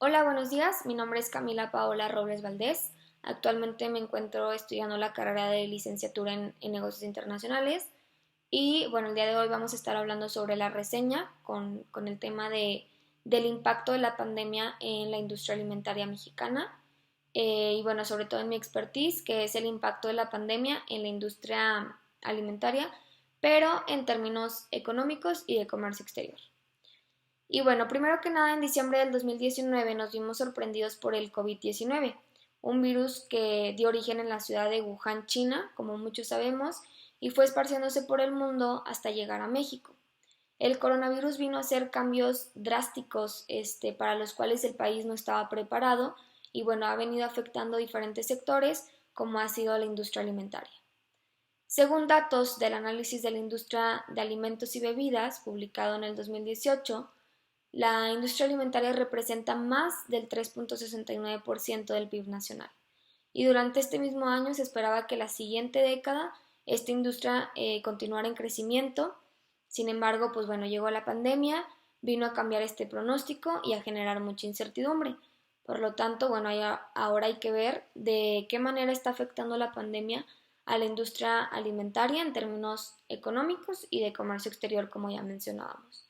Hola, buenos días. Mi nombre es Camila Paola Robles Valdés. Actualmente me encuentro estudiando la carrera de licenciatura en negocios internacionales y bueno, el día de hoy vamos a estar hablando sobre la reseña con el tema del impacto de la pandemia en la industria alimentaria mexicana y bueno, sobre todo en mi expertise, que es el impacto de la pandemia en la industria alimentaria, pero en términos económicos y de comercio exterior. Y bueno, primero que nada, en diciembre del 2019 nos vimos sorprendidos por el COVID-19, un virus que dio origen en la ciudad de Wuhan, China, como muchos sabemos, y fue esparciéndose por el mundo hasta llegar a México. El coronavirus vino a hacer cambios drásticos para los cuales el país no estaba preparado y bueno, ha venido afectando diferentes sectores como ha sido la industria alimentaria. Según datos del análisis de la industria de alimentos y bebidas, publicado en el 2018, la industria alimentaria representa más del 3.69% del PIB nacional. Y durante este mismo año se esperaba que la siguiente década esta industria continuara en crecimiento. Sin embargo, pues bueno, llegó la pandemia, vino a cambiar este pronóstico y a generar mucha incertidumbre. Por lo tanto, bueno, ahora hay que ver de qué manera está afectando la pandemia a la industria alimentaria en términos económicos y de comercio exterior, como ya mencionábamos.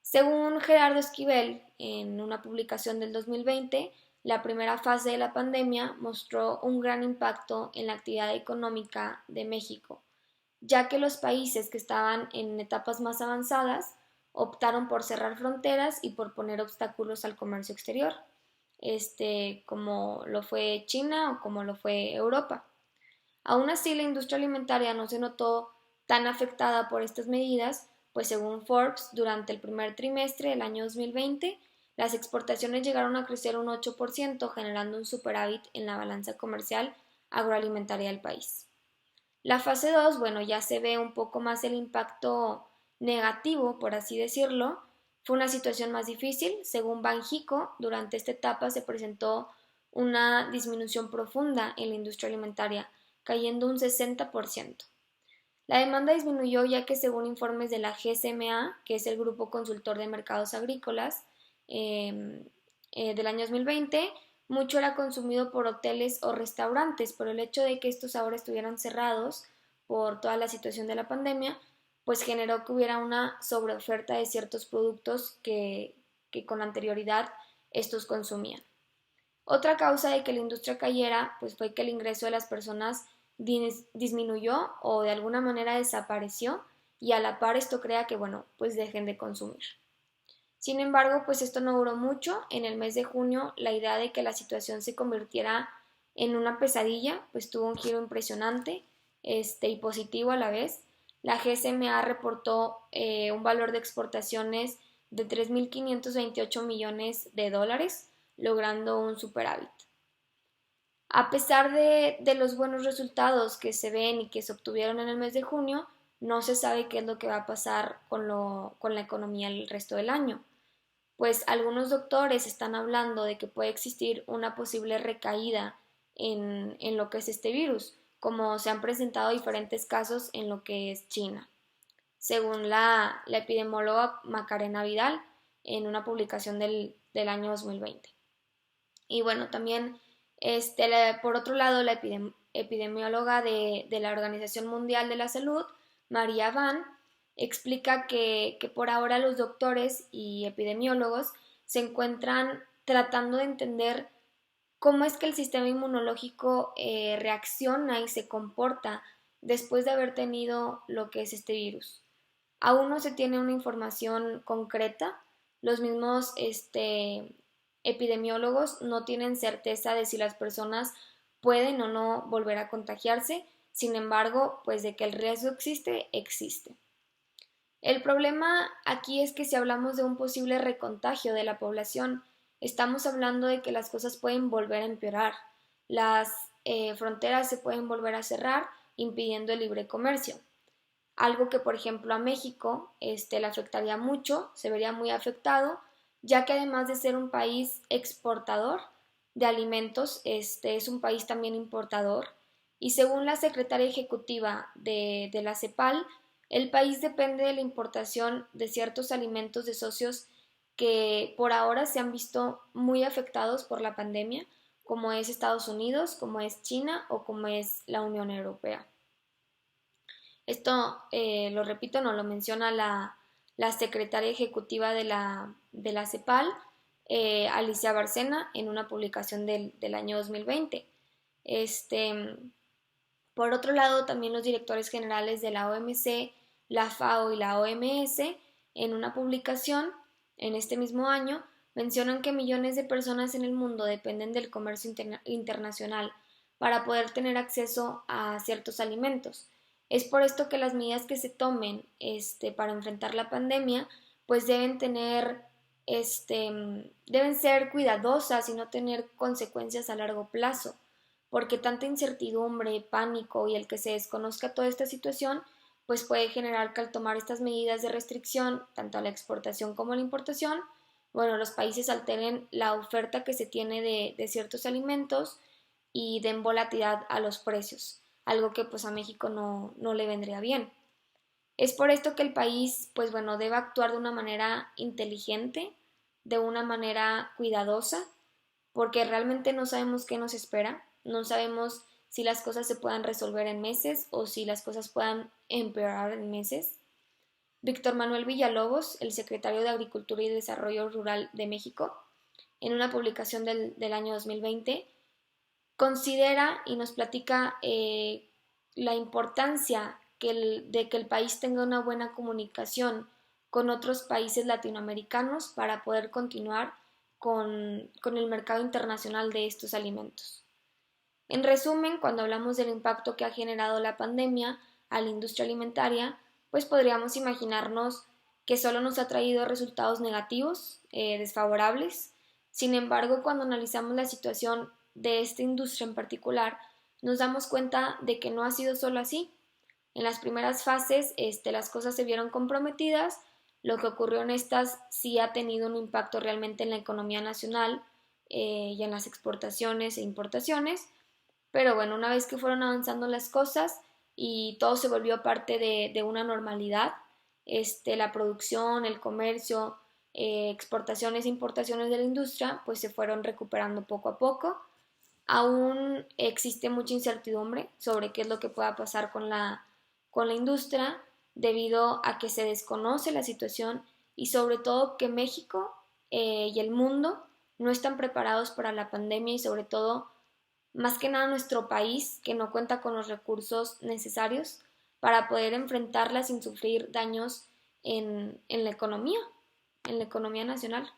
Según Gerardo Esquivel, en una publicación del 2020, la primera fase de la pandemia mostró un gran impacto en la actividad económica de México, ya que los países que estaban en etapas más avanzadas optaron por cerrar fronteras y por poner obstáculos al comercio exterior, como lo fue China o como lo fue Europa. Aún así, la industria alimentaria no se notó tan afectada por estas medidas, pues según Forbes, durante el primer trimestre del año 2020, las exportaciones llegaron a crecer un 8%, generando un superávit en la balanza comercial agroalimentaria del país. La fase 2, bueno, ya se ve un poco más el impacto negativo, por así decirlo. Fue una situación más difícil. Según Banjico, durante esta etapa se presentó una disminución profunda en la industria alimentaria, cayendo un 60%. La demanda disminuyó ya que según informes de la GSMA, que es el Grupo Consultor de Mercados Agrícolas, del año 2020, mucho era consumido por hoteles o restaurantes, pero el hecho de que estos ahora estuvieran cerrados por toda la situación de la pandemia, pues generó que hubiera una sobreoferta de ciertos productos que con anterioridad estos consumían. Otra causa de que la industria cayera pues fue que el ingreso de las personas disminuyó o de alguna manera desapareció y a la par esto crea que bueno pues dejen de consumir. Sin embargo, pues esto no duró mucho. En el mes de junio, la idea de que la situación se convirtiera en una pesadilla, pues tuvo un giro impresionante, y positivo a la vez. La GSMA reportó un valor de exportaciones de 3.528 millones de dólares, logrando un superávit. A pesar de los buenos resultados que se ven y que se obtuvieron en el mes de junio, no se sabe qué es lo que va a pasar con la economía el resto del año, pues algunos doctores están hablando de que puede existir una posible recaída en lo que es este virus, como se han presentado diferentes casos en lo que es China, según la epidemióloga Macarena Vidal en una publicación del año 2020. Y bueno, también por otro lado, la epidemióloga de la Organización Mundial de la Salud, María Van, explica que por ahora los doctores y epidemiólogos se encuentran tratando de entender cómo es que el sistema inmunológico reacciona y se comporta después de haber tenido lo que es este virus. Aún no se tiene una información concreta. Los mismos epidemiólogos no tienen certeza de si las personas pueden o no volver a contagiarse. Sin embargo, pues de que el riesgo existe, existe. El problema aquí es que si hablamos de un posible recontagio de la población, estamos hablando de que las cosas pueden volver a empeorar. Las fronteras se pueden volver a cerrar, impidiendo el libre comercio. Algo que, por ejemplo, a México le afectaría mucho, se vería muy afectado, ya que además de ser un país exportador de alimentos, es un país también importador. Y según la secretaria ejecutiva de la CEPAL, el país depende de la importación de ciertos alimentos de socios que por ahora se han visto muy afectados por la pandemia, como es Estados Unidos, como es China o como es la Unión Europea. Esto, lo repito, nos lo menciona la secretaria ejecutiva de la CEPAL, Alicia Bárcena, en una publicación del año 2020. Este, por otro lado, también los directores generales de la OMC, la FAO y la OMS, en una publicación en este mismo año, mencionan que millones de personas en el mundo dependen del comercio internacional para poder tener acceso a ciertos alimentos. Es por esto que las medidas que se tomen para enfrentar la pandemia, pues deben ser cuidadosas y no tener consecuencias a largo plazo, porque tanta incertidumbre, pánico y el que se desconozca toda esta situación, pues puede generar que al tomar estas medidas de restricción, tanto a la exportación como a la importación, bueno, los países alteren la oferta que se tiene de ciertos alimentos y den volatilidad a los precios, algo que pues a México no le vendría bien. Es por esto que el país, pues bueno, debe actuar de una manera inteligente, de una manera cuidadosa, porque realmente no sabemos qué nos espera, no sabemos si las cosas se puedan resolver en meses o si las cosas puedan empeorar en meses. Víctor Manuel Villalobos, el secretario de Agricultura y Desarrollo Rural de México, en una publicación del año 2020, considera y nos platica la importancia de que el país tenga una buena comunicación con otros países latinoamericanos para poder continuar con el mercado internacional de estos alimentos. En resumen, cuando hablamos del impacto que ha generado la pandemia a la industria alimentaria, pues podríamos imaginarnos que solo nos ha traído resultados negativos, desfavorables. Sin embargo, cuando analizamos la situación de esta industria en particular, nos damos cuenta de que no ha sido solo así. En las primeras fases, las cosas se vieron comprometidas. Lo que ocurrió en estas sí ha tenido un impacto realmente en la economía nacional y en las exportaciones e importaciones. Pero bueno, una vez que fueron avanzando las cosas y todo se volvió parte de una normalidad, la producción, el comercio, exportaciones e importaciones de la industria, pues se fueron recuperando poco a poco. Aún existe mucha incertidumbre sobre qué es lo que pueda pasar con la industria debido a que se desconoce la situación y sobre todo que México y el mundo no están preparados para la pandemia y sobre todo más que nada nuestro país que no cuenta con los recursos necesarios para poder enfrentarla sin sufrir daños en la economía nacional.